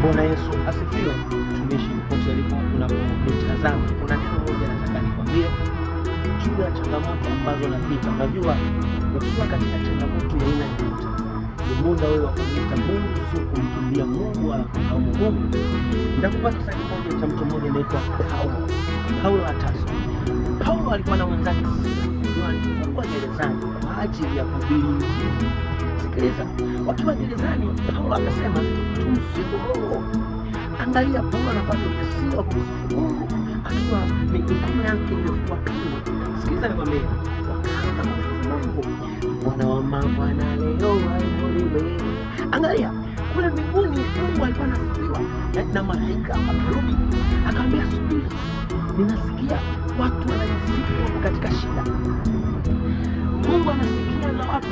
Bwana Yesu asifiwe. Tumishi popote ulipo unapomtazama, kuna neno moja nataka nikwambie juu ya changamoto ambazo unapita. Unajua ukiwa katika changamoto ya aina yoyote, ni muda wewe wa kumwita Mungu, sio kumkimbia Mungu wala kumlaumu Mungu. Nitakupa kisa kimoja cha mtu mmoja anaitwa Paulo wa Tarso. Paulo alikuwa na mwenzake Sila, alifungwa gerezani kwa ajili ya kuhubiri Injili. Sikiliza, wakiwa gerezani, Paulo akasema tumsifu Mungu. Angalia, Paulo anapata ujasiri wa kumsifu Mungu akiwa mikono yake imefungwa kando. Sikiliza nikwambie, wakaanza kumsifu Mungu. Bwana wa mabwana leo ainuliwe. Angalia, kule mbinguni Mungu alikuwa anasifiwa na malaika akarudi akamwambia, subiri, ninasikia watu wanasifu katika shida. Mungu anasikia na watu,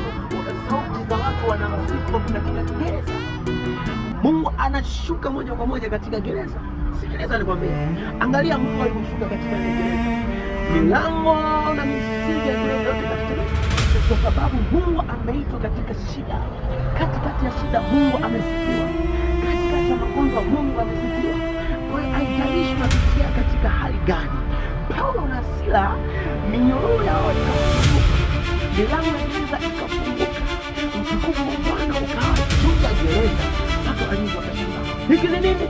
sauti za watu wanamsifu katika gereza. Mungu anashuka moja kwa moja katika gereza. Sikiliza nikwambie, angalia Mungu aliposhuka katika gereza, milango na misingi ya gereza yote katika, kwa sababu Mungu ameitwa katika shida. Katikati ya shida Mungu amesifiwa, katikati ya magonjwa Mungu amesifiwa. Kwa hiyo haijalishi unapitia katika hali gani. Paulo na Sila, minyororo yao ikafunguka, milango ya gereza ikafunguka, utukufu wa Bwana ukawa juu ya gereza. Watu walinzi wakashangaa, hiki ni nini?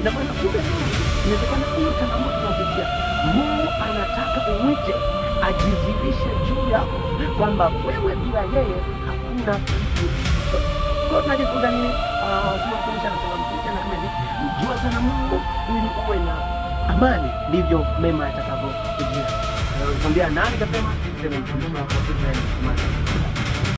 Ina maana kumbe inawezekana hiyo changamoto unapitia, Mungu anataka umwite ajizilishe juu yako, kwamba wewe bila yeye hakuna kitu. Kwa tunajifunza nini? Mjua sana Mungu ili uwe na amani, ndivyo mema yatakavyokujia. Nakwambia nani kasema? Sema mtumishi wako Ibrahim Kimani.